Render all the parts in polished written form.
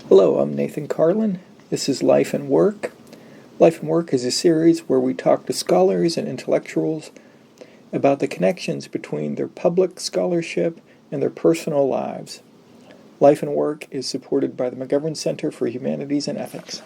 Hello, I'm Nathan Carlin. This is Life and Work. Life and Work is a series where we talk to scholars and intellectuals about the connections between their public scholarship and their personal lives. Life and Work is supported by the McGovern Center for Humanities and Ethics.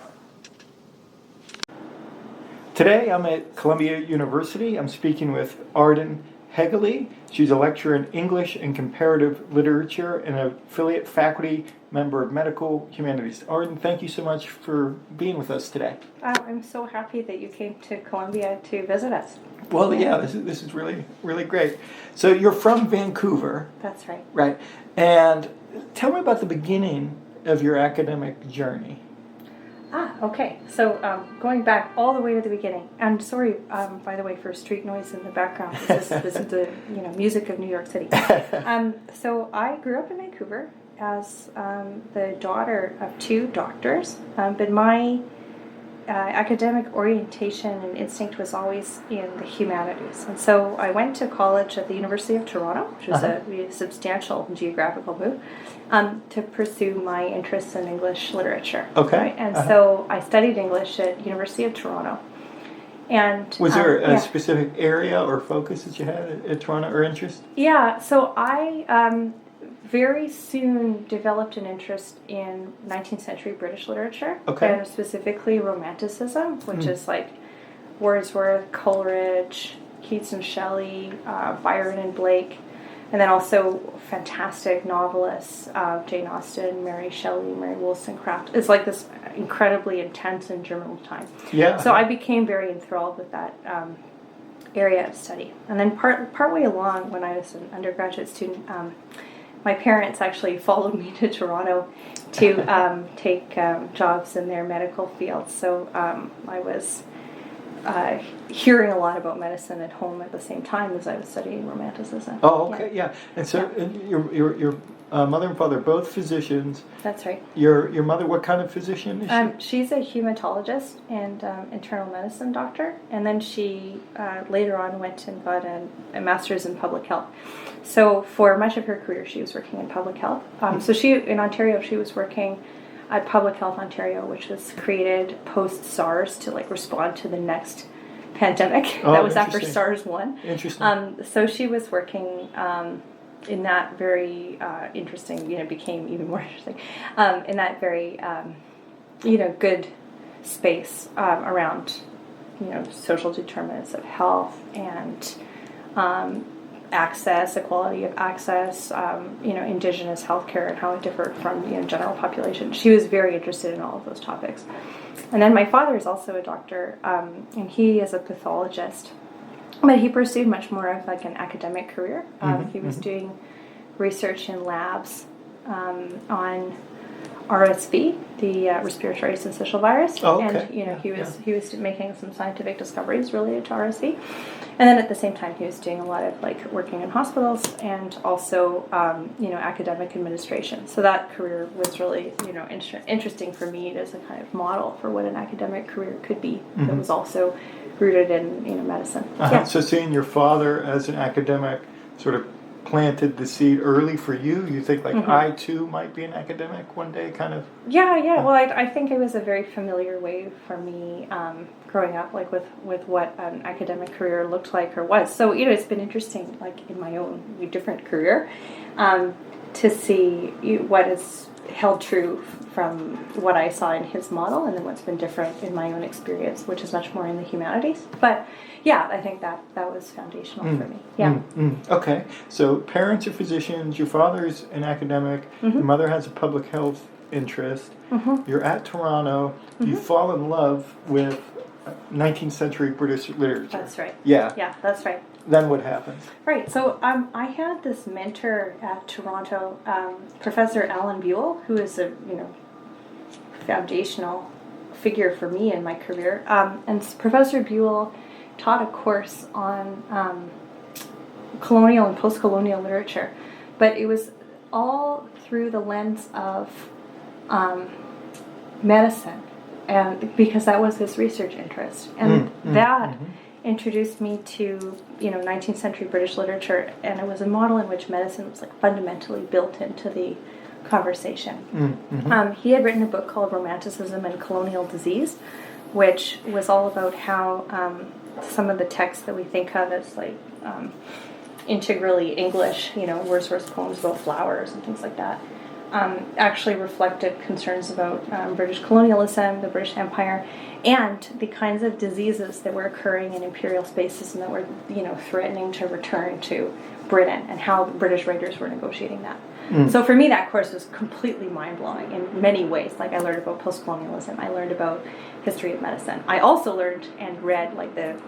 Today I'm at Columbia University. I'm speaking with Arden Hegele. She's a lecturer in English and Comparative Literature and an affiliate faculty member of Medical Humanities. Arden, thank you so much for being with us today. I'm so happy that you came to Columbia to visit us. Well, yeah, this is really, really great. So you're from Vancouver. That's right. Right. And tell me about the beginning of your academic journey. Okay. So going back all the way to the beginning. I'm sorry, by the way, for street noise in the background. This is the music of New York City. So I grew up in Vancouver as the daughter of two doctors, but my academic orientation and instinct was always in the humanities. And so I went to college at the University of Toronto, which was a substantial geographical move, to pursue my interests in English literature. Okay. Right? And so I studied English at University of Toronto. And was there a specific area or focus that you had at Toronto or interest? Yeah, so I very soon developed an interest in 19th century British literature, and specifically Romanticism, which is like Wordsworth, Coleridge, Keats and Shelley, Byron and Blake, and then also fantastic novelists, Jane Austen, Mary Shelley, Mary Wollstonecraft. It's like this incredibly intense and germinal time. Yeah. So I became very enthralled with that area of study. And then partway along, when I was an undergraduate student, my parents actually followed me to Toronto to take jobs in their medical field. So I was hearing a lot about medicine at home at the same time as I was studying Romanticism. Oh, okay, yeah. And so your mother and father are both physicians. That's right. Your mother, what kind of physician is she? She's a hematologist and internal medicine doctor, and then she later on went and got a master's in public health. So for much of her career, she was working in public health. So in Ontario, she was working at Public Health Ontario, which was created post-SARS to respond to the next pandemic. That was after SARS 1. Interesting. So she was working in that very interesting, became even more interesting, in that very, good space around, social determinants of health and access, equality of access, indigenous healthcare and how it differed from, general population. She was very interested in all of those topics. And then my father is also a doctor, and he is a pathologist. But he pursued much more of an academic career. He was doing research in labs on RSV, the respiratory syncytial virus, and he was making some scientific discoveries related to RSV. And then at the same time, he was doing a lot of working in hospitals and also academic administration. So that career was really interesting for me as a kind of model for what an academic career could be. That was also rooted in medicine. So seeing your father as an academic sort of planted the seed early for you. You think I too might be an academic one day, kind of. Yeah. Well, I think it was a very familiar way for me growing up, with what an academic career looked like or was. So it's been interesting, in my own different career, to see what is held true from what I saw in his model, and then what's been different in my own experience, which is much more in the humanities. But yeah, I think that was foundational for me. Yeah. Okay. So parents are physicians. Your father's an academic. Your mother has a public health interest. You're at Toronto. You fall in love with 19th century British literature. That's right. Yeah. Yeah, that's right. Then what happens? Right. So I had this mentor at Toronto, Professor Alan Buell, who is a foundational figure for me in my career. And Professor Buell taught a course on colonial and post-colonial literature, but it was all through the lens of medicine, and because that was his research interest, and that introduced me to 19th century British literature, and it was a model in which medicine was fundamentally built into the conversation. Mm-hmm. He had written a book called Romanticism and Colonial Disease, which was all about how some of the texts that we think of as like integrally English, Wordsworth's poems about flowers and things like that, actually reflected concerns about British colonialism, the British Empire, and the kinds of diseases that were occurring in imperial spaces and that were, threatening to return to Britain, and how the British writers were negotiating that. So for me, that course was completely mind-blowing in many ways. Like, I learned about post-colonialism. I learned about history of medicine. I also learned and read, like, the,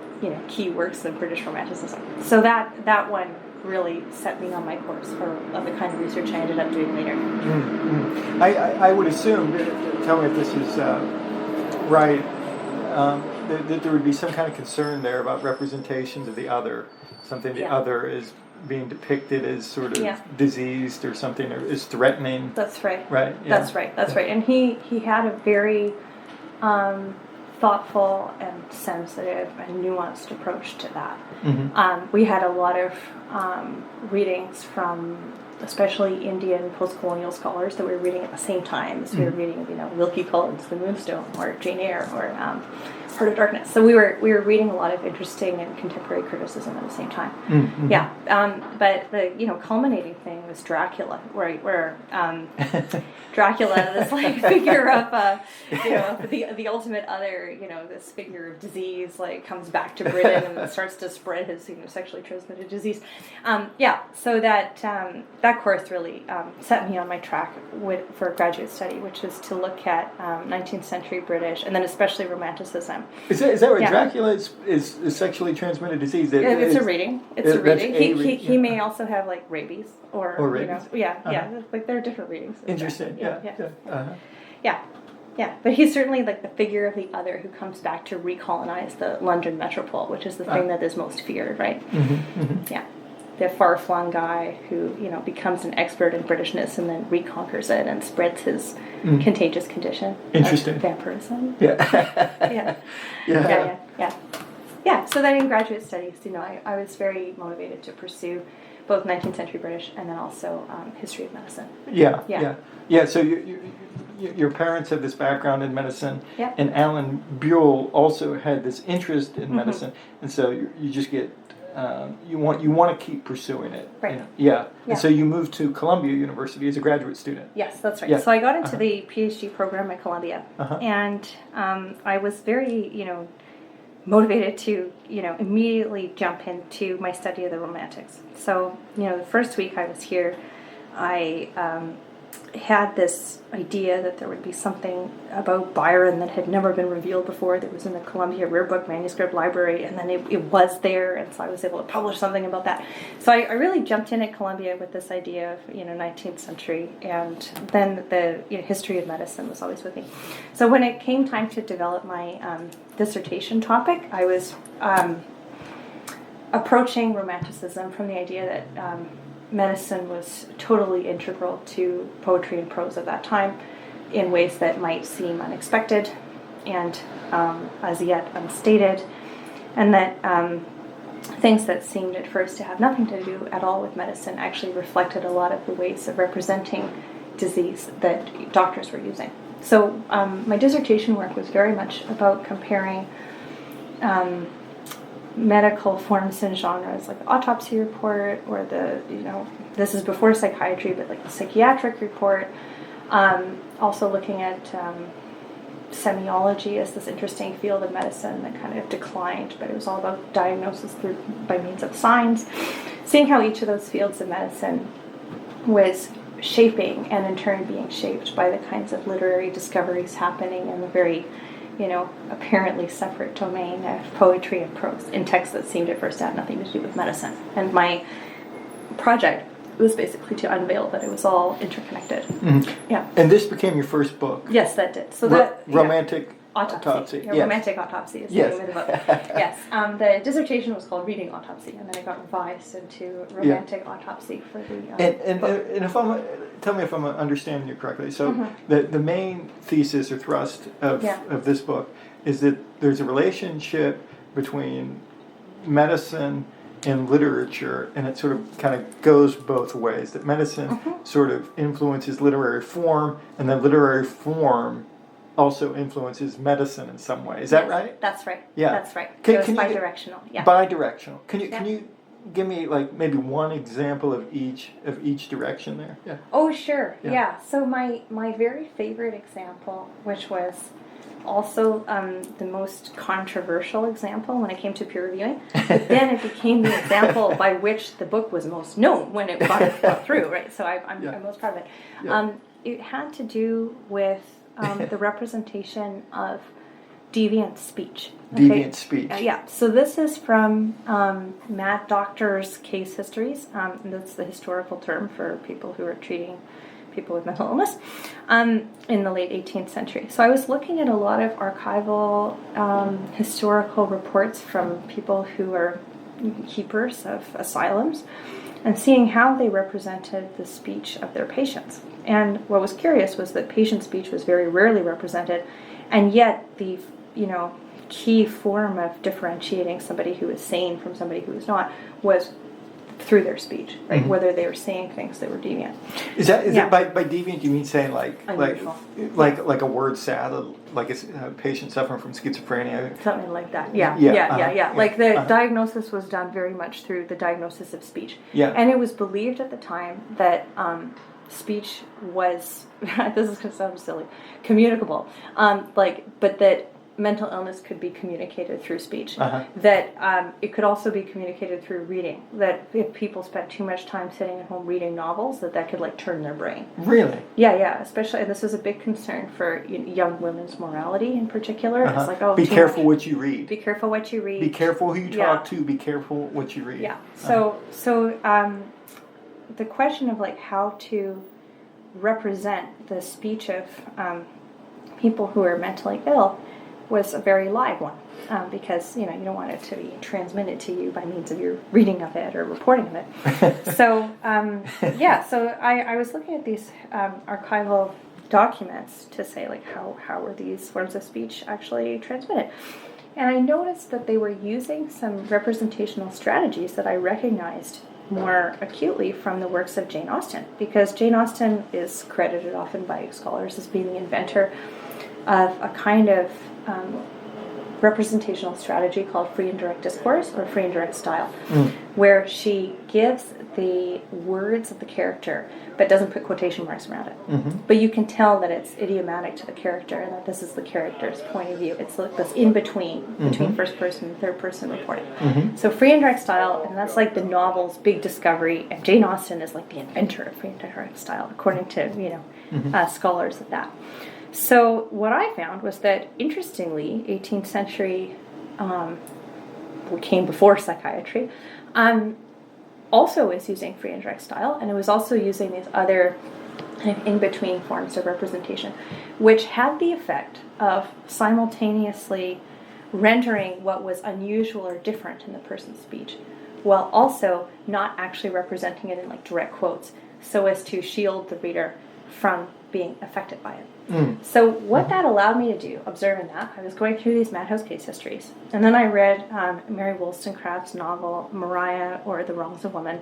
key works of British Romanticism. So that one really set me on my course of the kind of research I ended up doing later. Mm-hmm. I would assume, tell me if this is right, that there would be some kind of concern there about representations of the other, something the other is being depicted as sort of diseased or something, or is threatening. That's right. Right. Yeah. That's right. That's right. And he had a very thoughtful and sensitive and nuanced approach to that. Mm-hmm. We had a lot of readings from especially Indian post-colonial scholars that we were reading at the same time as we were reading, Wilkie Collins' The Moonstone, or Jane Eyre, or Heart of Darkness. So we were reading a lot of interesting and contemporary criticism at the same time. Mm-hmm. Yeah. But the culminating thing was Dracula, right? Where Dracula, this like figure of the ultimate other, this figure of disease, like comes back to Britain and starts to spread his sexually transmitted disease. So that course really set me on my track for graduate study, which is to look at 19th century British, and then especially Romanticism. Is that right? Yeah. Dracula is sexually transmitted disease. It's a reading. It's a reading. He yeah. may also have like rabies or rabies. Like there are different readings. Interesting. Yeah. But he's certainly like the figure of the other who comes back to recolonize the London metropole, which is the thing that is most feared, right? Mm-hmm, mm-hmm. Yeah. The far-flung guy who, becomes an expert in Britishness and then reconquers it and spreads his contagious condition. Interesting. Of vampirism. Yeah. Yeah. So then in graduate studies, I was very motivated to pursue both 19th century British and then also history of medicine. Yeah. So your parents had this background in medicine, and Alan Buell also had this interest in medicine, and so you just get. You want to keep pursuing it. Right. And so you moved to Columbia University as a graduate student. Yes, that's right. Yeah. So I got into the PhD program at Columbia, and I was very, motivated to, immediately jump into my study of the Romantics. So, the first week I was here, I had this idea that there would be something about Byron that had never been revealed before, that was in the Columbia Rare Book Manuscript Library, and then it was there, and so I was able to publish something about that. So I really jumped in at Columbia with this idea of 19th century, and then the history of medicine was always with me. So when it came time to develop my dissertation topic, I was approaching Romanticism from the idea that medicine was totally integral to poetry and prose at that time in ways that might seem unexpected and as yet unstated, and that things that seemed at first to have nothing to do at all with medicine actually reflected a lot of the ways of representing disease that doctors were using. So my dissertation work was very much about comparing medical forms and genres, like the autopsy report, or this is before psychiatry, but like the psychiatric report. Also looking at semiology as this interesting field of medicine that kind of declined, but it was all about diagnosis by means of signs. Seeing how each of those fields of medicine was shaping and in turn being shaped by the kinds of literary discoveries happening in the very apparently separate domain of poetry and prose in texts that seemed at first to have nothing to do with medicine. And my project was basically to unveil that it was all interconnected. Mm-hmm. Yeah. And this became your first book. Yes, that did. So Romantic Autopsy. Yeah, yes. Romantic Autopsy is the name of the book. Yes. The dissertation was called Reading Autopsy, and then it got revised into Romantic Autopsy for the book. And tell me if I'm understanding you correctly. So the main thesis or thrust of this book is that there's a relationship between medicine in literature, and it sort of kind of goes both ways, that medicine sort of influences literary form, and then literary form also influences medicine in some way. Is that right? That's right. Yeah. That's right. Can It's you bidirectional. Yeah. Bidirectional. Can you give me like maybe one example of each direction there? Yeah. Oh, sure. Yeah. Yeah. So my very favorite example, which was also the most controversial example when it came to peer reviewing, but then it became the example by which the book was most known when it got through, right? So I'm most proud of it. Yeah. It had to do with the representation of deviant speech. Okay? Deviant speech. Yeah. So this is from Mad Doctor's case histories. That's the historical term for people who are treating people with mental illness in the late 18th century. So I was looking at a lot of archival historical reports from people who are keepers of asylums and seeing how they represented the speech of their patients. And what was curious was that patient speech was very rarely represented, and yet the key form of differentiating somebody who is sane from somebody who is not was through their speech, right? Mm-hmm. Whether they were saying things that were deviant. Is it by deviant you mean saying like a word salad, like a patient suffering from schizophrenia? Something like that. Yeah. Like the diagnosis was done very much through the diagnosis of speech. Yeah. And it was believed at the time that speech was this is going to sound silly, communicable. But that mental illness could be communicated through speech. That it could also be communicated through reading. That if people spent too much time sitting at home reading novels, that could like turn their brain. Really? Yeah. Especially, and this is a big concern for young women's morality in particular. It's like, be careful what you read. Be careful what you read. Be careful who you talk to. Be careful what you read. Yeah. So the question of like how to represent the speech of people who are mentally ill was a very live one, because you don't want it to be transmitted to you by means of your reading of it or reporting of it. So I was looking at these archival documents to say like how were these forms of speech actually transmitted, and I noticed that they were using some representational strategies that I recognized more acutely from the works of Jane Austen, because Jane Austen is credited often by scholars as being the inventor of a kind of representational strategy called free and direct discourse or free and direct style, where she gives the words of the character but doesn't put quotation marks around it. But you can tell that it's idiomatic to the character and that this is the character's point of view. It's like this between first person and third person reporting. So free and direct style, and that's like the novel's big discovery, and Jane Austen is like the inventor of free and direct style, according to scholars of that. So what I found was that, interestingly, 18th century came before psychiatry, also is using free and direct style, and it was also using these other kind of in-between forms of representation, which had the effect of simultaneously rendering what was unusual or different in the person's speech, while also not actually representing it in like direct quotes, so as to shield the reader from being affected by it. So what that allowed me to do, observing that, I was going through these madhouse case histories, and then I read Mary Wollstonecraft's novel Maria, or The Wrongs of Woman,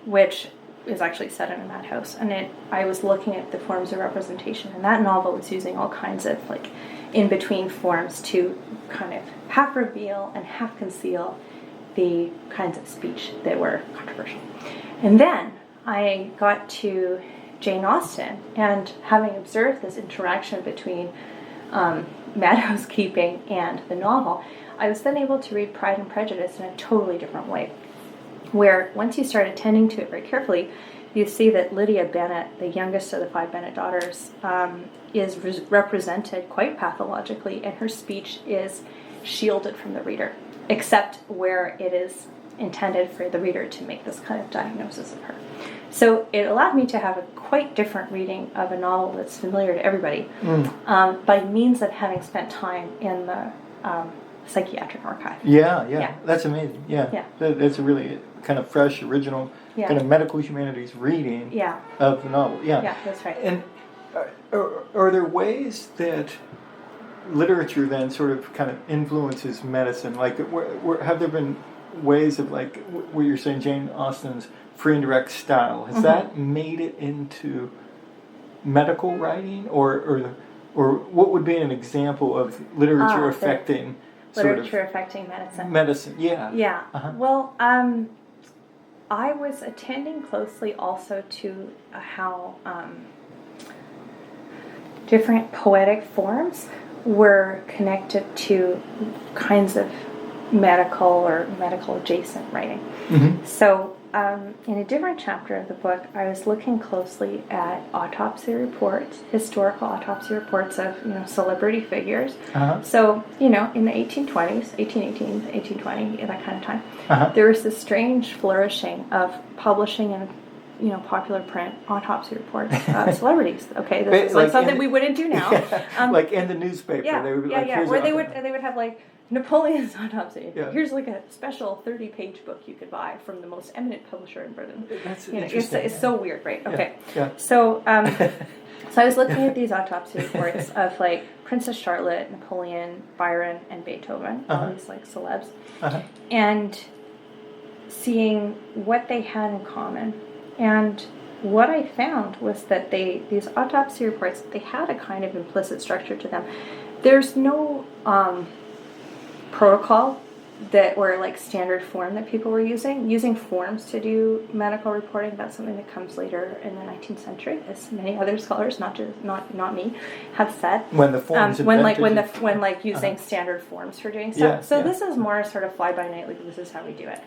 which is actually set in a madhouse, and I was looking at the forms of representation, and that novel was using all kinds of like in-between forms to kind of half reveal and half conceal the kinds of speech that were controversial. And then I got to Jane Austen, and having observed this interaction between madhouse keeping and the novel, I was then able to read Pride and Prejudice in a totally different way, where once you start attending to it very carefully, you see that Lydia Bennet, the youngest of the 5 Bennet daughters, is represented quite pathologically, and her speech is shielded from the reader, except where it is intended for the reader to make this kind of diagnosis of her. So it allowed me to have a quite different reading of a novel that's familiar to everybody, by means of having spent time in the psychiatric archive. Yeah. That's amazing. Yeah. That's a really kind of fresh, original, kind of medical humanities reading of the novel. Yeah, that's right. And are there ways that literature then sort of kind of influences medicine? Like, have there been ways of like what you're saying, Jane Austen's free and direct style, has that made it into medical writing, or what would be an example of literature affecting affecting medicine? Medicine, yeah. Yeah. Well, I was attending closely also to how different poetic forms were connected to kinds of medical or medical adjacent writing. So in a different chapter of the book, I was looking closely at autopsy reports, historical autopsy reports of celebrity figures. So in the 1820s, 1818, 1820, that kind of time, there was this strange flourishing of publishing in popular print autopsy reports of celebrities. Okay, this is like something we wouldn't do now. Like in the newspaper, they would where they would have like Napoleon's autopsy. Here's like a special 30-page book you could buy from the most eminent publisher in Britain. That's interesting. It's so weird, right? Okay. Yeah. So so I was looking at these autopsy reports of like Princess Charlotte, Napoleon, Byron, and Beethoven, all these like celebs, and seeing what they had in common. And what I found was that these autopsy reports, they had a kind of implicit structure to them. There's no protocol that were like standard form that people were using forms to do medical reporting. That's something that comes later in the 19th century, as many other scholars, not me, have said. When the forms when using standard forms for doing stuff. This is more sort of fly by night, like this is how we do it.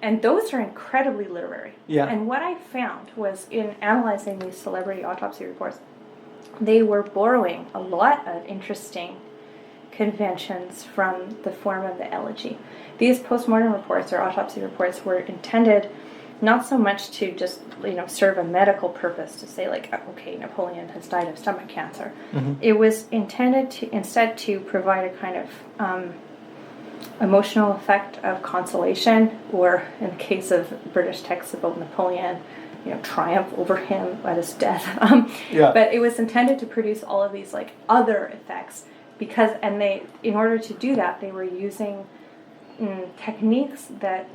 And those are incredibly literary. And what I found was in analyzing these celebrity autopsy reports, they were borrowing a lot of interesting conventions from the form of the elegy. These postmortem reports or autopsy reports were intended not so much to just serve a medical purpose, to say like, okay, Napoleon has died of stomach cancer. It was intended to instead to provide a kind of emotional effect of consolation, or in the case of British texts about Napoleon, triumph over him at his death. But it was intended to produce all of these like other effects, and they, in order to do that, they were using techniques that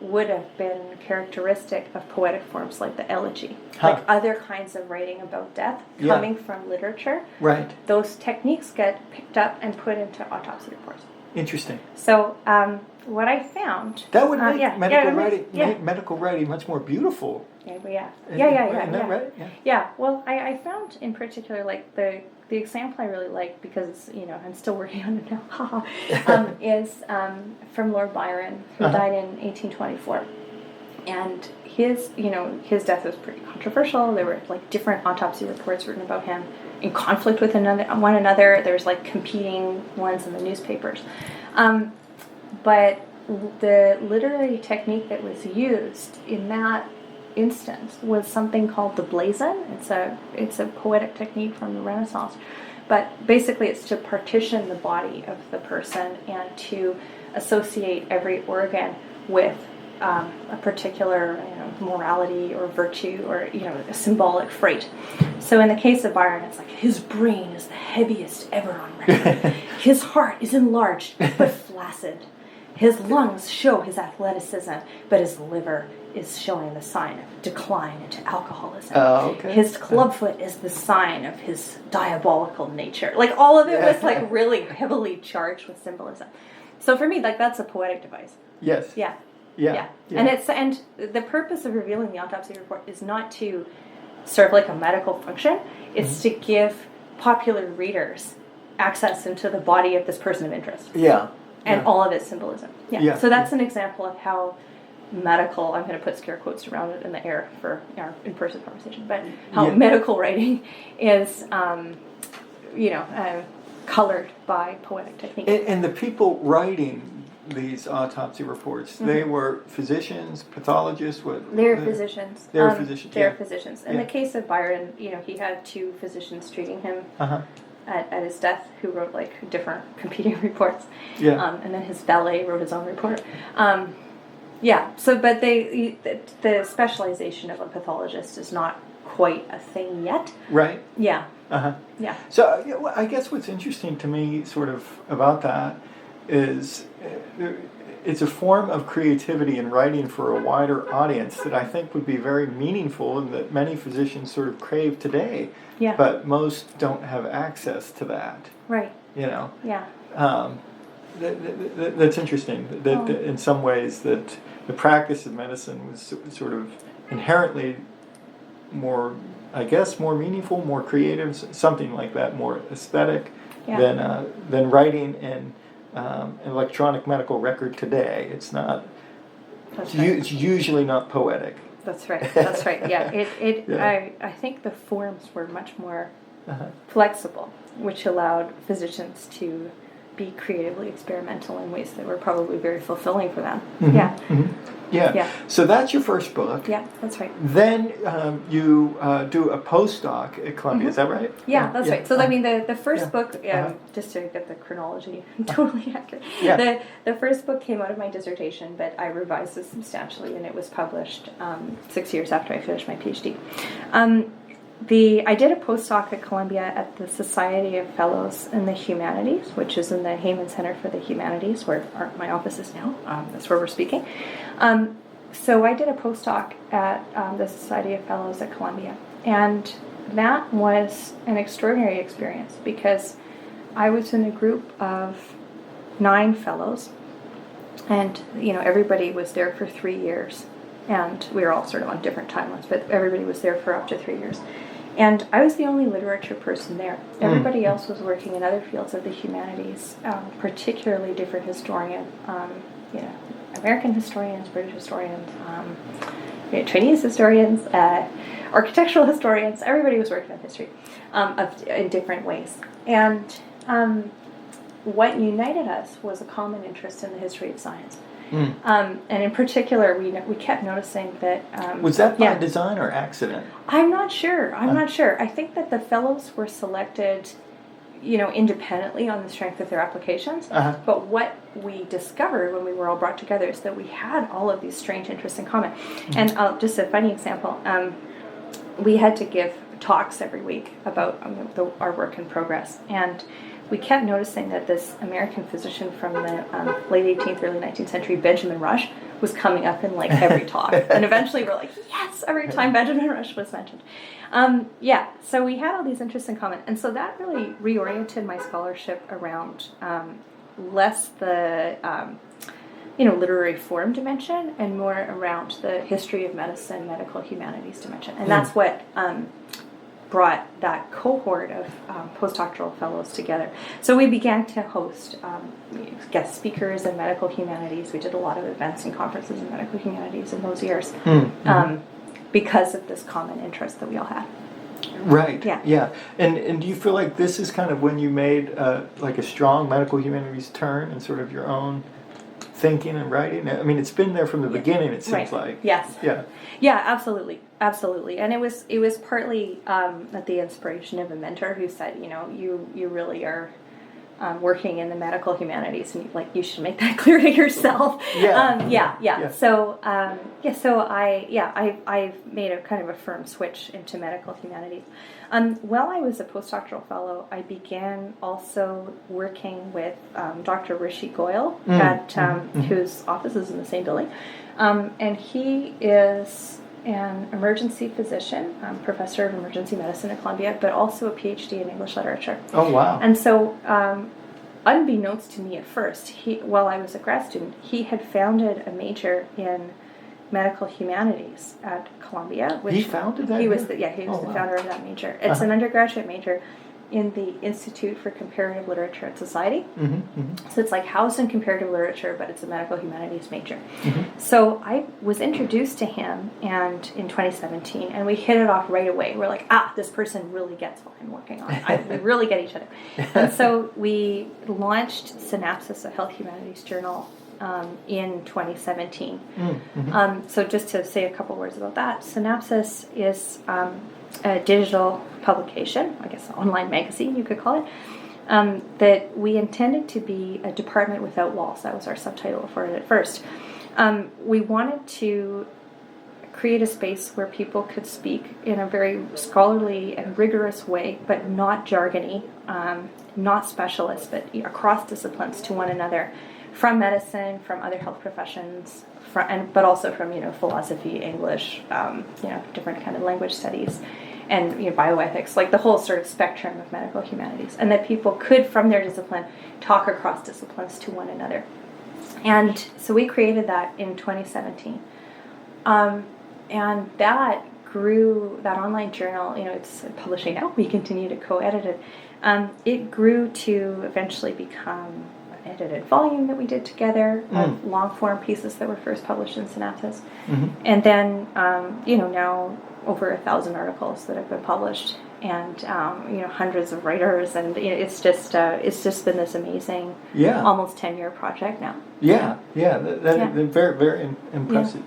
would have been characteristic of poetic forms like the elegy, like other kinds of writing about death coming from literature. Right. Those techniques get picked up and put into autopsy reports. Interesting. So what I found, that would make medical writing much more beautiful. Yeah. Isn't that right? Yeah. Well, I found in particular like the example I really like, because I'm still working on it now, is from Lord Byron, who died in 1824, and his death was pretty controversial. There were like different autopsy reports written about him in conflict with one another. There's like competing ones in the newspapers, but the literary technique that was used in that instance was something called the blazon. It's a poetic technique from the Renaissance, but basically it's to partition the body of the person and to associate every organ with a particular morality or virtue, or a symbolic freight. So in the case of Byron, it's like his brain is the heaviest ever on record. His heart is enlarged but flaccid. His lungs show his athleticism, but his liver is showing the sign of decline into alcoholism. Oh, okay. His clubfoot is the sign of his diabolical nature. Like all of it was like really heavily charged with symbolism. So for me, like that's a poetic device. Yes. Yeah. And the purpose of revealing the autopsy report is not to serve like a medical function. It's to give popular readers access into the body of this person of interest. And all of its symbolism. So that's an example of how medical, I'm going to put scare quotes around it in the air for our in-person conversation, but how medical writing is, colored by poetic technique. And the people writing these autopsy reports, they were physicians, pathologists? They're physicians. They're physicians. They're physicians. In the case of Byron, he had two physicians treating him. At his death, who wrote like different competing reports, and then his valet wrote his own report. So, but the specialization of a pathologist is not quite a thing yet. Right. Yeah. So I guess what's interesting to me, sort of about that, is it's a form of creativity in writing for a wider audience that I think would be very meaningful and that many physicians sort of crave today. Yeah. But most don't have access to that. Right. You know. Yeah. That's interesting. That in some ways that the practice of medicine was sort of inherently more, I guess, more meaningful, more creative, something like that, more aesthetic than writing an electronic medical record today. It's not. That's right. It's usually not poetic. That's right. That's right. Yeah. I think the forms were much more flexible, which allowed physicians to be creatively experimental in ways that were probably very fulfilling for them. Mm-hmm. Yeah. Mm-hmm. Yeah. Yeah. So that's your first book. Yeah, that's right. Then you do a postdoc at Columbia. Is that right? Yeah, that's right. So I mean, the first book, just to get the chronology totally accurate, the first book came out of my dissertation, but I revised it substantially, and it was published 6 years after I finished my PhD. I did a postdoc at Columbia at the Society of Fellows in the Humanities, which is in the Heyman Center for the Humanities, where my office is now. That's where we're speaking. So I did a postdoc at the Society of Fellows at Columbia, and that was an extraordinary experience because I was in a group of 9 fellows, and everybody was there for 3 years, and we were all sort of on different timelines, but everybody was there for up to 3 years. And I was the only literature person there. Everybody else was working in other fields of the humanities, particularly different historians, American historians, British historians, Chinese historians, architectural historians. Everybody was working on history in different ways. And what united us was a common interest in the history of science. And in particular, we kept noticing that... was that by design or accident? I'm not sure. Not sure. I think that the fellows were selected, independently on the strength of their applications. But what we discovered when we were all brought together is that we had all of these strange interests in common. And just a funny example, we had to give talks every week about our work in progress. And we kept noticing that this American physician from the late 18th, early 19th century, Benjamin Rush, was coming up in like every talk. And eventually we're like, yes, every time Benjamin Rush was mentioned. So we had all these interests in common. And so that really reoriented my scholarship around less the literary form dimension and more around the history of medicine, medical humanities dimension. And that's what brought that cohort of postdoctoral fellows together. So we began to host guest speakers in medical humanities. We did a lot of events and conferences in medical humanities in those years because of this common interest that we all had. Right. Yeah. Yeah. And do you feel like this is kind of when you made like a strong medical humanities turn in sort of your own thinking and writing? I mean, it's been there from the beginning, it seems like. Yes. Yeah. Yeah, absolutely. Absolutely. And it was partly at the inspiration of a mentor who said, you really are working in the medical humanities, and you should make that clear to yourself. Yeah. So I made a kind of a firm switch into medical humanities. While I was a postdoctoral fellow, I began also working with Dr. Rishi Goyal whose office is in the same building, and he is an emergency physician, professor of emergency medicine at Columbia, but also a PhD in English literature. Oh, wow. And so, unbeknownst to me at first, while I was a grad student, he had founded a major in medical humanities at Columbia. He founded that? He was the founder of that major. It's an undergraduate major in the Institute for Comparative Literature and Society. So it's like housed in comparative literature, but it's a medical humanities major. So I was introduced to him in 2017, and we hit it off right away. We're like, this person really gets what I'm working on. We really get each other. And so we launched Synapsis, a health humanities journal, in 2017. So just to say a couple words about that, Synapsis is a digital publication, I guess an online magazine you could call it, that we intended to be a department without walls. That was our subtitle for it at first. We wanted to create a space where people could speak in a very scholarly and rigorous way, but not jargony, not specialist, but across disciplines to one another, from medicine, from other health professions, but also from philosophy, English, different kind of language studies, and bioethics, like the whole sort of spectrum of medical humanities, and that people could, from their discipline, talk across disciplines to one another. And so we created that in 2017, and that grew. That online journal, it's publishing now. We continue to co-edit it. It grew to eventually become an edited volume that we did together of long-form pieces that were first published in Synapses, and then now over 1,000 articles that have been published, and hundreds of writers, and it's just been this amazing, almost 10-year project now. That's very, very impressive.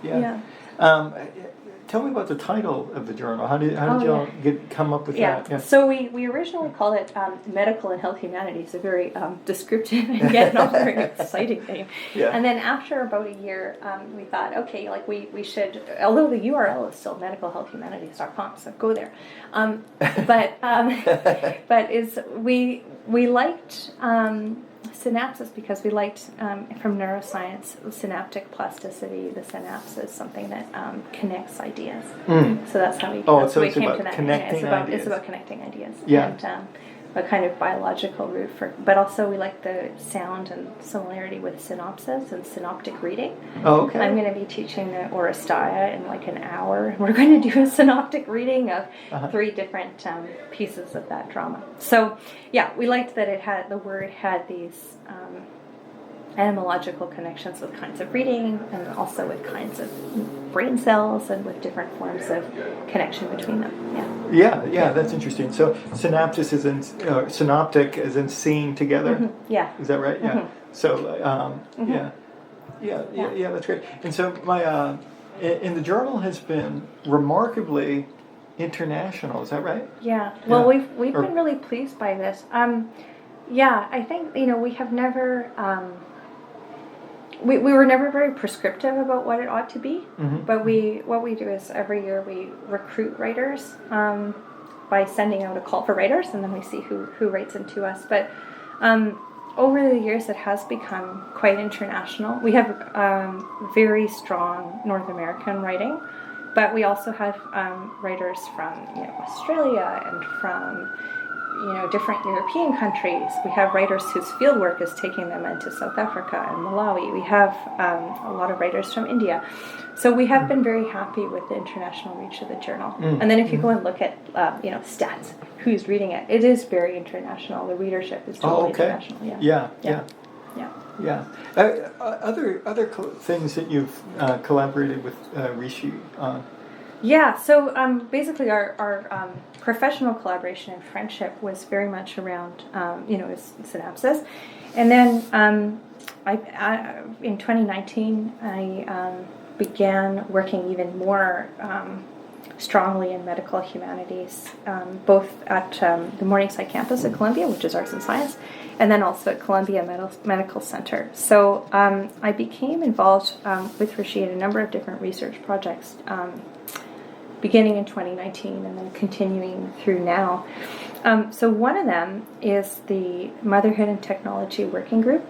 Tell me about the title of the journal. How did y'all come up with that? Yeah. So we originally called it Medical and Health Humanities, a very descriptive and yet not very exciting name. Yeah. And then after about a year, we thought, okay, like we should, although the URL is still medicalhealthhumanities.com, so go there. But we liked Synapses because we liked, from neuroscience, synaptic plasticity. The synapse is something that connects ideas. So that's how we came to that. Connecting ideas. It's about connecting ideas. Yeah. And a kind of biological route but also we like the sound and similarity with synopsis and synoptic reading. Oh, okay. I'm going to be teaching the Oresteia in like an hour. We're going to do a synoptic reading of 3 different pieces of that drama. So, yeah, we liked that the word had these etymological connections with kinds of reading and also with kinds of brain cells and with different forms of connection between them. Yeah, that's interesting. So synaptis is in synoptic as in seeing together. Yeah. Is that right? Yeah. So yeah, that's great. And so my and the journal has been remarkably international. Is that right? Yeah. Well, we've been really pleased by this. I think we have never. We were never very prescriptive about what it ought to be, but what we do is every year we recruit writers by sending out a call for writers, and then we see who writes into us. But over the years, it has become quite international. We have very strong North American writing, but we also have writers from Australia and from different European countries. We have writers whose fieldwork is taking them into South Africa and Malawi. We have a lot of writers from India. So we have been very happy with the international reach of the journal. And then if you go and look at stats, who's reading it, it is very international. The readership is totally international. Yeah. Other things that you've collaborated with Rishi on? Yeah, so basically our professional collaboration and friendship was very much around, synapses. And then in 2019, I began working even more strongly in medical humanities, both at the Morningside campus at Columbia, which is Arts and Science, and then also at Columbia Medical Center. So I became involved with Rishi in a number of different research projects, beginning in 2019 and then continuing through now. So one of them is the Motherhood and Technology Working Group,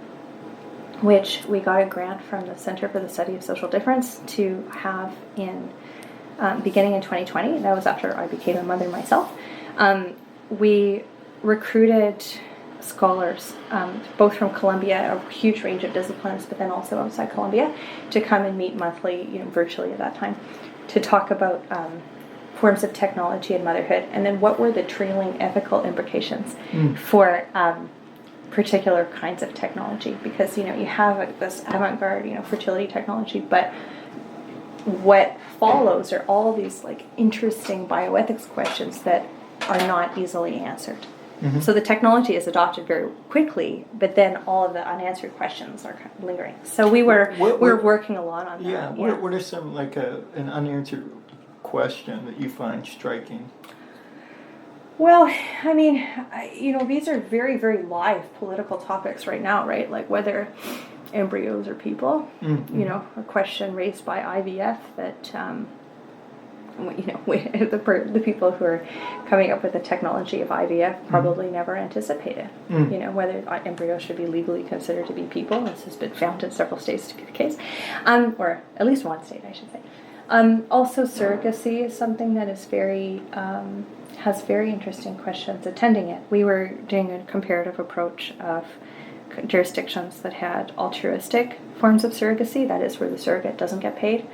which we got a grant from the Center for the Study of Social Difference to have in beginning in 2020. That was after I became a mother myself. We recruited scholars, both from Columbia, a huge range of disciplines, but then also outside Columbia, to come and meet monthly, virtually at that time, to talk about forms of technology and motherhood, and then what were the trailing ethical implications for particular kinds of technology. Because, you have this avant-garde, fertility technology, but what follows are all these, interesting bioethics questions that are not easily answered. So the technology is adopted very quickly, but then all of the unanswered questions are kind of lingering. So we're working a lot on that. Yeah. What are some an unanswered question that you find striking? Well, I mean, these are very, very live political topics right now, right? Like whether embryos are people. A question raised by IVF that the people who are coming up with the technology of IVF probably never anticipated. Whether embryos should be legally considered to be people. This has been found in several states to be the case, or at least one state, I should say. Also, surrogacy is something that is has very interesting questions attending it. We were doing a comparative approach of jurisdictions that had altruistic forms of surrogacy, that is where the surrogate doesn't get paid,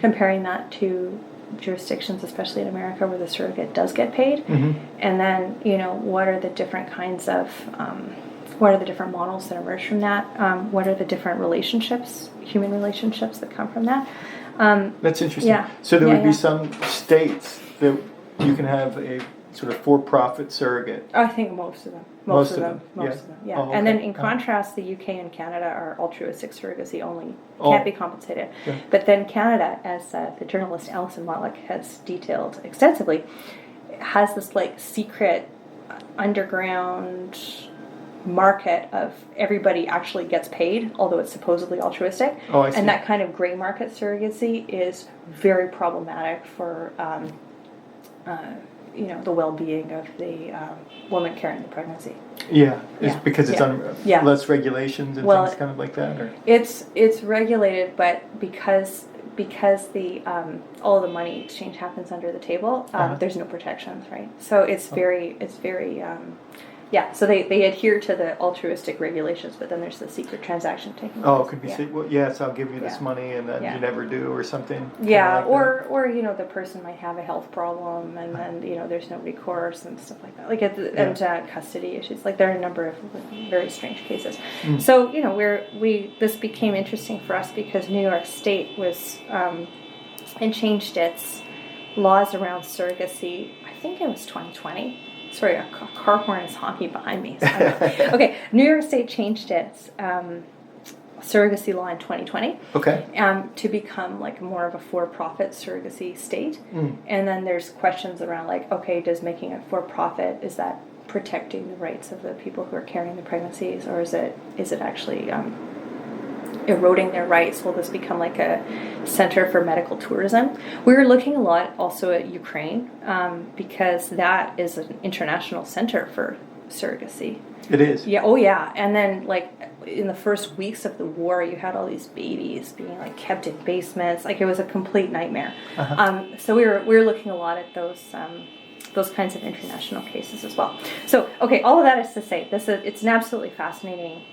comparing that to jurisdictions, especially in America, where the surrogate does get paid, and then what are the different kinds of what are the different models that emerge from that? What are the different relationships, human relationships that come from that? That's interesting. Yeah. So there would be some states that you can have a sort of for-profit surrogate. I think most of them. Most of them. Yeah. Oh, okay. And then in contrast, the UK and Canada are altruistic surrogacy only, can't be compensated. Yeah. But then Canada, as the journalist Alison Motlach has detailed extensively, has this secret underground market of everybody actually gets paid, although it's supposedly altruistic. Oh, I see. And that kind of gray market surrogacy is very problematic for the well-being of the woman carrying the pregnancy. Yeah, it's because it's less regulations and things kind of like that, or it's regulated, but because the all the money exchange happens under the table, there's no protections, right? So it's very so they adhere to the altruistic regulations, but then there's the secret transaction taking place. Oh, it could be so I'll give you this money and then you never do or something. Yeah, like or the person might have a health problem and then there's no recourse and stuff like that. And custody issues. There are a number of very strange cases. So this became interesting for us because New York State was and changed its laws around surrogacy. I think it was 2020. Sorry, a car horn is honking behind me. So okay, New York State changed its surrogacy law in 2020 to become more of a for-profit surrogacy state. And then there's questions around does making it for-profit, is that protecting the rights of the people who are carrying the pregnancies, or is it actually eroding their rights? Will this become a center for medical tourism? We were looking a lot also at Ukraine because that is an international center for surrogacy. It is. Yeah. Oh, yeah. And then in the first weeks of the war, you had all these babies being kept in basements. It was a complete nightmare. So we were looking a lot at those kinds of international cases as well. So all of that is to say it's an absolutely fascinating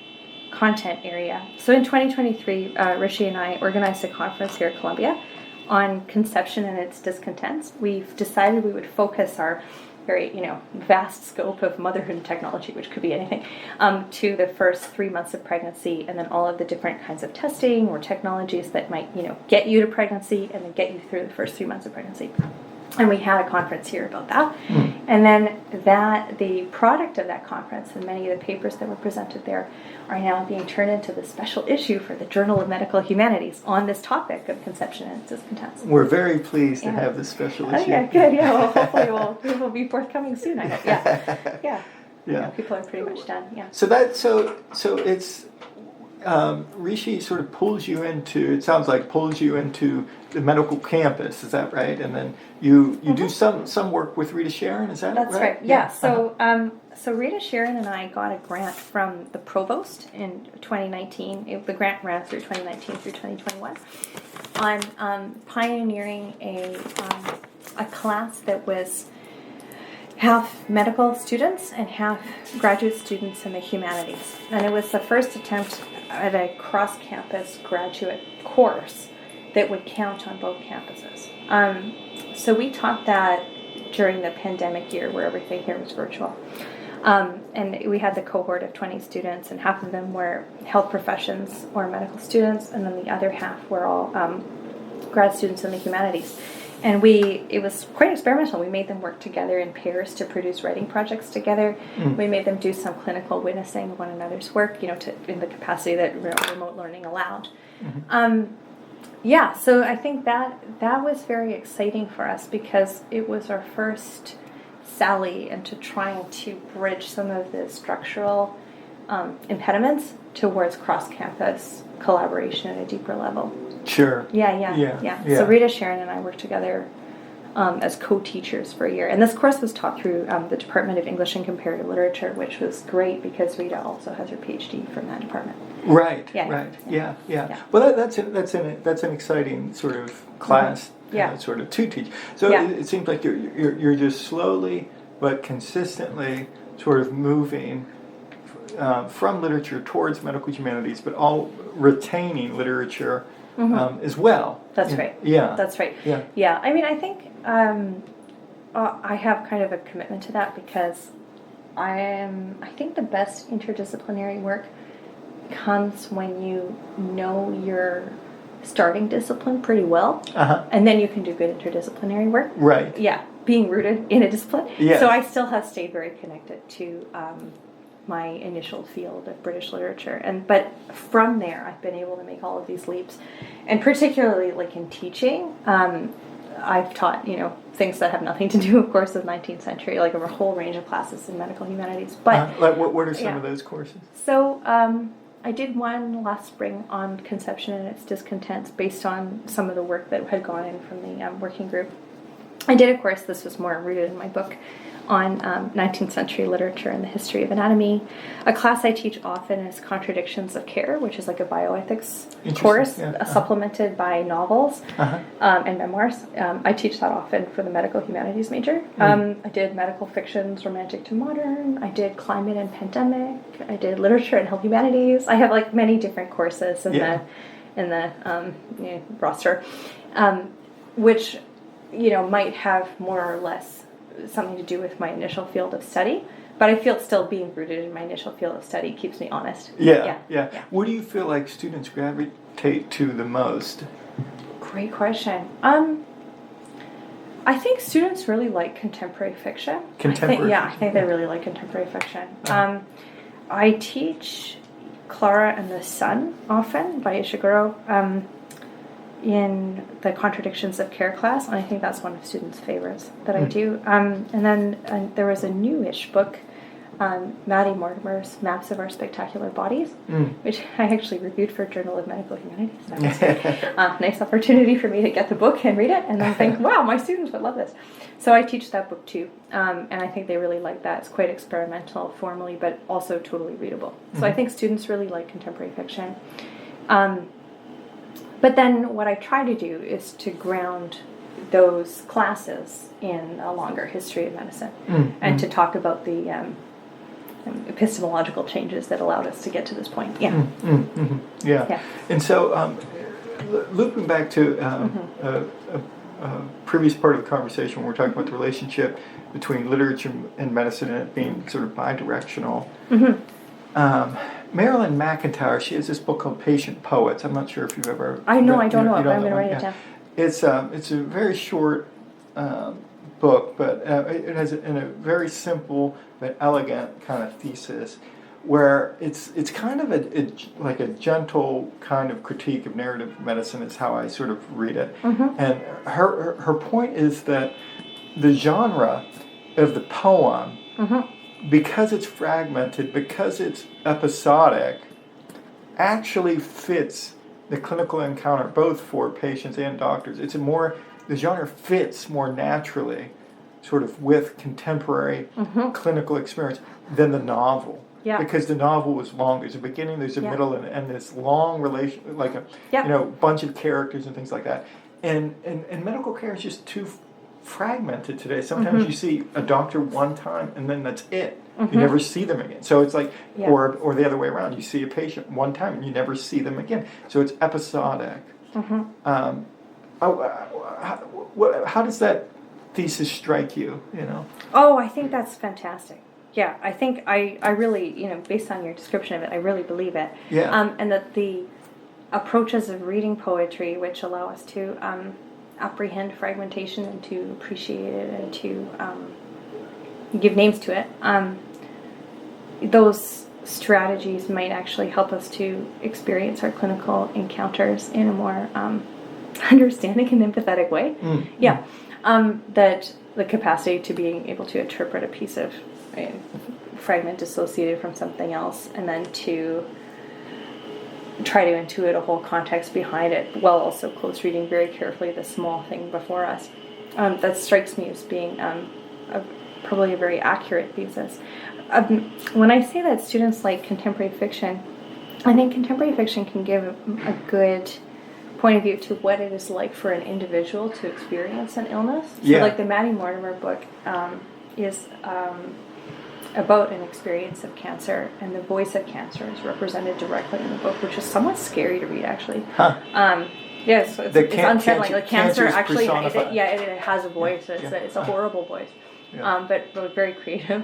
content area. So in 2023, Rishi and I organized a conference here at Columbia on conception and its discontents. We've decided we would focus our very vast scope of motherhood and technology, which could be anything, to the first 3 months of pregnancy, and then all of the different kinds of testing or technologies that might get you to pregnancy and then get you through the first 3 months of pregnancy. And we had a conference here about that. And then the product of that conference and many of the papers that were presented there are now being turned into the special issue for the Journal of Medical Humanities on this topic of conception and discontents. We're very pleased to have this special issue. Okay, good. Yeah, well, hopefully it will be forthcoming soon, I hope. Yeah. People are pretty much done. Yeah. So it's Rishi sort of pulls you into the medical campus, is that right? And then you do some work with Rita Sharon, is that right? That's right. Yeah. So Rita Sharon and I got a grant from the provost in 2019. The grant ran through 2019 through 2021 on pioneering a class that was half medical students and half graduate students in the humanities. And it was the first attempt at a cross-campus graduate course that would count on both campuses. So we taught that during the pandemic year where everything here was virtual. And we had the cohort of 20 students, and half of them were health professions or medical students, and then the other half were all grad students in the humanities. And it was quite experimental. We made them work together in pairs to produce writing projects together. We made them do some clinical witnessing of one another's work, in the capacity that remote learning allowed. So I think that was very exciting for us because it was our first sally into trying to bridge some of the structural impediments towards cross-campus collaboration at a deeper level. Sure. Yeah. So Rita Sharon and I worked together as co-teachers for a year. And this course was taught through the Department of English and Comparative Literature, which was great because Rita also has her PhD from that department. Right. Yeah. Right. Yeah. Well, that's an exciting sort of class. Sort of to teach. So it seems like you're just slowly but consistently sort of moving from literature towards medical humanities, but all retaining literature as well. That's right. Yeah. That's right. Yeah. Yeah. I mean, I think I have kind of a commitment to that because I think the best interdisciplinary work comes when you know your starting discipline pretty well, and then you can do good interdisciplinary work. Right. Yeah, being rooted in a discipline. Yes. So I still have stayed very connected to my initial field of British literature, but from there I've been able to make all of these leaps, and particularly like in teaching, I've taught things that have nothing to do, of course, with 19th century, like a whole range of classes in medical humanities. But like what are some of those courses? So I did one last spring on conception and its discontents based on some of the work that had gone in from the working group. I did a course, this was more rooted in my book, on 19th century literature and the history of anatomy. A class I teach often is Contradictions of Care, which is like a bioethics course, supplemented by novels and memoirs. I teach that often for the medical humanities major. I did medical fictions, romantic to modern. I did climate and pandemic. I did literature and health humanities. I have like many different courses in the roster, which might have more or less something to do with my initial field of study, but I feel still being rooted in my initial field of study keeps me honest. Yeah. What do you feel like students gravitate to the most? Great question. I think students really like contemporary fiction. I think they really like contemporary fiction. I teach Clara and the Sun often by Ishiguro in the Contradictions of Care class, and I think that's one of students' favorites that I do. And then there was a newish book, Maddie Mortimer's Maps of Our Spectacular Bodies, which I actually reviewed for Journal of Medical Humanities. That was a nice opportunity for me to get the book and read it, and then think, wow, my students would love this. So I teach that book too, and I think they really like that. It's quite experimental formally, but also totally readable. So I think students really like contemporary fiction. But then what I try to do is to ground those classes in a longer history of medicine and to talk about the epistemological changes that allowed us to get to this point. Yeah. And so looping back to a previous part of the conversation when we're talking about the relationship between literature and medicine and it being sort of bi-directional. Marilyn McIntyre, she has this book called Patient Poets. I'm not sure if you've ever... I don't know it, but I'm going to write it down. It's a very short book, but it has in a very simple but elegant kind of thesis where it's kind of like a gentle kind of critique of narrative medicine is how I sort of read it. And her point is that the genre of the poem, because it's fragmented, because it's episodic, actually fits the clinical encounter both for patients and doctors. The genre fits more naturally sort of with contemporary clinical experience than the novel. Because the novel is long. There's a beginning, there's a middle, and this long relation, like a bunch of characters and things like that. And medical care is just too fragmented today. Sometimes you see a doctor one time and then that's it. You never see them again. So it's like, or the other way around. You see a patient one time and you never see them again. So it's episodic. How does that thesis strike you? Oh, I think that's fantastic. Yeah, I think I really, based on your description of it, I really believe it. And that the approaches of reading poetry, which allow us to apprehend fragmentation and to appreciate it and to give names to it, those strategies might actually help us to experience our clinical encounters in a more understanding and empathetic way. That the capacity to being able to interpret a piece of fragment dissociated from something else and then to try to intuit a whole context behind it while also close reading very carefully the small thing before us. that strikes me as being probably a very accurate thesis. When I say that students like contemporary fiction, I think contemporary fiction can give a good point of view to what it is like for an individual to experience an illness. So like the Maddie Mortimer book is about an experience of cancer, and the voice of cancer is represented directly in the book, which is somewhat scary to read, actually. Yes, it's unsettling. Like cancer actually, it has a voice. It's a horrible voice, but very creative.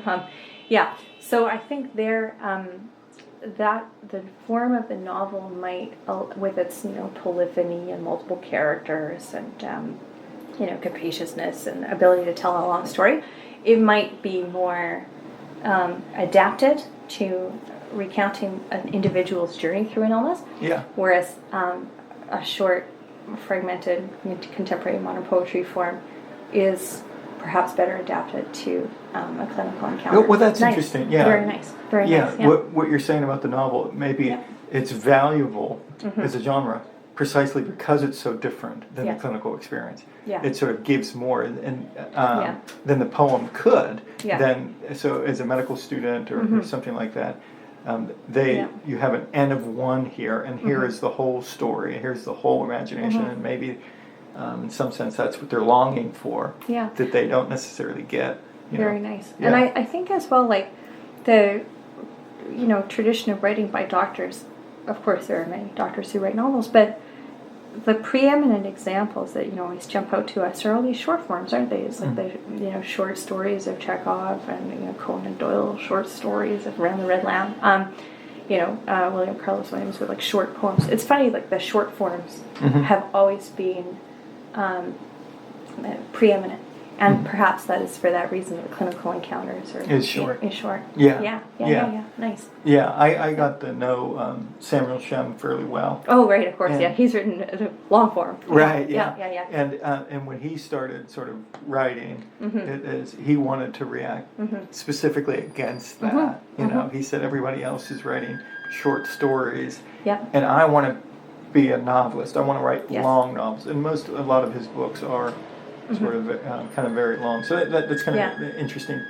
So I think that the form of the novel might, with its polyphony and multiple characters and capaciousness and ability to tell a long story, it might be more adapted to recounting an individual's journey through an illness. Whereas a short, fragmented, contemporary modern poetry form is perhaps better adapted to a clinical encounter. Well, that's interesting. Yeah, very nice. Very nice. Yeah. What you're saying about the novel, maybe it's valuable as a genre precisely because it's so different than the clinical experience. It sort of gives more, and than the poem could. So as a medical student or something like that, you have an N of one here, and here is the whole story. Here's the whole imagination, and maybe in some sense that's what they're longing for. That they don't necessarily get. Very nice. And I think as well, like the tradition of writing by doctors. Of course, there are many doctors who write novels, but the preeminent examples that always jump out to us are all these short forms, aren't they? It's like the short stories of Chekhov and Conan Doyle short stories of Around the Red Lamp. William Carlos Williams with like short poems. It's funny, like the short forms have always been preeminent. And perhaps that is for that reason that clinical encounters is short. Yeah. Nice. Yeah, I got to know Samuel Shem fairly well. Oh, right, of course, he's written long form. Right, yeah. And when he started sort of writing, he wanted to react specifically against that. He said everybody else is writing short stories, and I want to be a novelist. I want to write long novels, and a lot of his books are sort of kind of very long. So that's kind of an interesting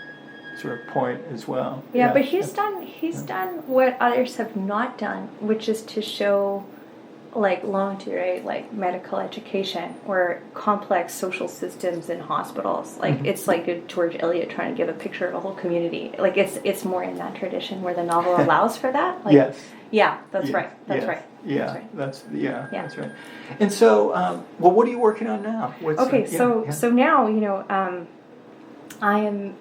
sort of point as well. But he's done what others have not done, which is to show like longevity, like medical education or complex social systems in hospitals. Like it's like a George Eliot trying to give a picture of a whole community. Like it's more in that tradition where the novel allows for that. Like, that's right. That's right. That's right. And so, what are you working on now? So now, I am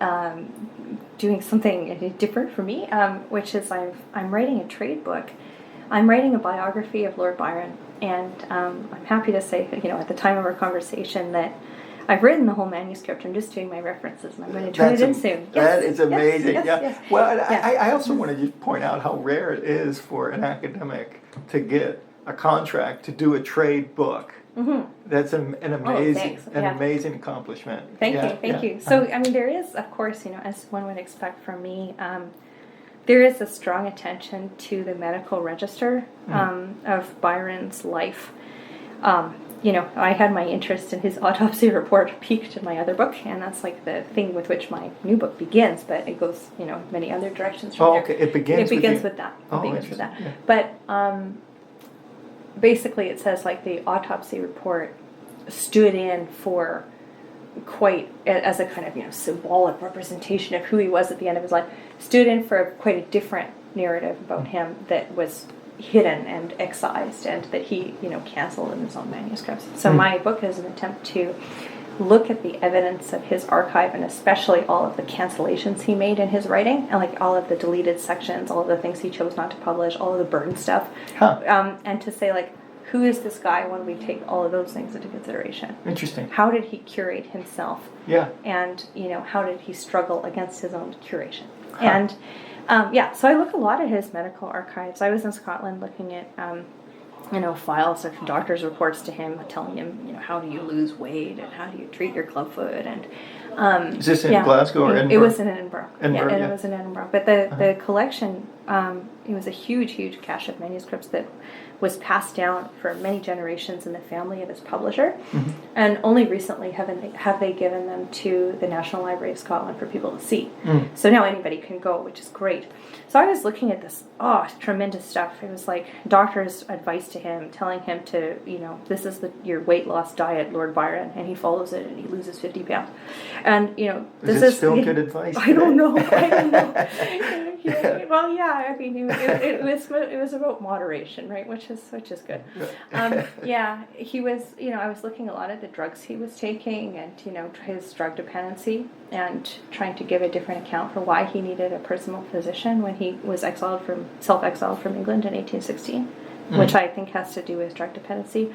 doing something different for me, which is I'm writing a trade book. I'm writing a biography of Lord Byron, and I'm happy to say, at the time of our conversation that I've written the whole manuscript. I'm just doing my references, and I'm going to turn it in soon. That is amazing. Well, I also want to just point out how rare it is for an academic to get a contract to do a trade book. That's an amazing accomplishment. Thank you. So, there is, of course, as one would expect from me, there is a strong attention to the medical register of Byron's life. I had my interest in his autopsy report peaked in my other book, and that's like the thing with which my new book begins, but it goes, many other directions from there. It begins with that. Yeah. But basically it says like the autopsy report stood in for quite, as a kind of, symbolic representation of who he was at the end of his life, stood in for quite a different narrative about him that was hidden and excised, and that he canceled in his own manuscripts. So my book is an attempt to look at the evidence of his archive, and especially all of the cancellations he made in his writing, and like all of the deleted sections, all of the things he chose not to publish, all of the burned stuff, and to say like, who is this guy when we take all of those things into consideration? Interesting. How did he curate himself? And how did he struggle against his own curation? And so I look a lot at his medical archives. I was in Scotland looking at, files of doctors' reports to him, telling him, how do you lose weight and how do you treat your clubfoot. And is this in Glasgow or Edinburgh? It was in Edinburgh. It was in Edinburgh. But the collection it was a huge cache of manuscripts that was passed down for many generations in the family of his publisher, and only recently have they given them to the National Library of Scotland for people to see. So now anybody can go, which is great. So I was looking at this, tremendous stuff. It was like doctor's advice to him, telling him to, this is your weight loss diet, Lord Byron, and he follows it and he loses 50 pounds. And, this is still good advice? I don't know. Well, yeah, I mean, it was about moderation, right? Which is good. He was, I was looking a lot at the drugs he was taking and, his drug dependency, and trying to give a different account for why he needed a personal physician when he was self-exiled from England in 1816, which I think has to do with drug dependency.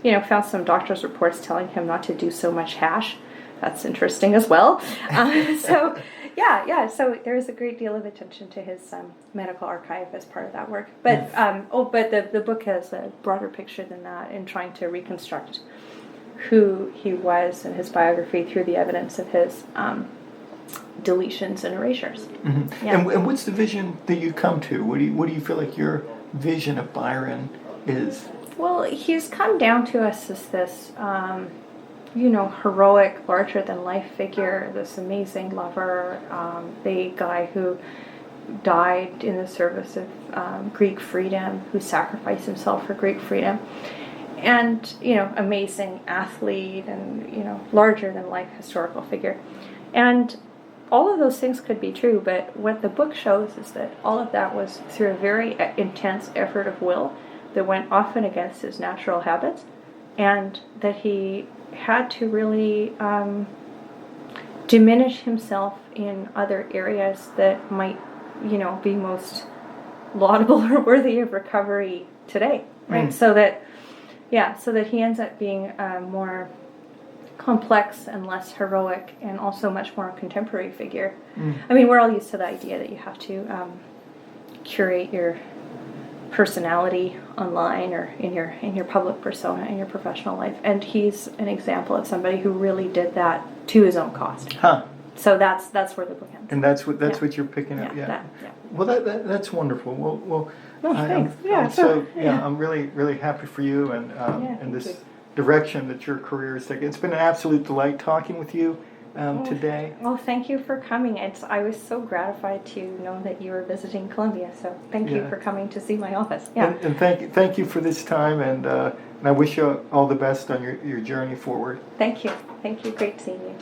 Found some doctor's reports telling him not to do so much hash. That's interesting as well. So there is a great deal of attention to his medical archive as part of that work. But the book has a broader picture than that in trying to reconstruct who he was and his biography through the evidence of his deletions and erasures. Yeah. And what's the vision that you come to? What do you feel like your vision of Byron is? Well, he's come down to us as this heroic, larger-than-life figure, this amazing lover, the guy who died in the service of Greek freedom, who sacrificed himself for Greek freedom, and, amazing athlete and, larger-than-life historical figure. And all of those things could be true, but what the book shows is that all of that was through a very intense effort of will that went often against his natural habits, and that he had to really diminish himself in other areas that might, be most laudable or worthy of recovery today, right? So that he ends up being a more complex and less heroic and also much more contemporary figure. I mean, we're all used to the idea that you have to curate your personality online or in your public persona in your professional life, and he's an example of somebody who really did that to his own cost. So that's where the book ends. And that's what you're picking up. Well, that's wonderful. Well, thanks. I'm really happy for you and this direction that your career is taking. It's been an absolute delight talking with you today. Well, thank you for coming. I was so gratified to know that you were visiting Columbia. So thank you for coming to see my office. Yeah. And thank you for this time, and I wish you all the best on your journey forward. Thank you. Great seeing you.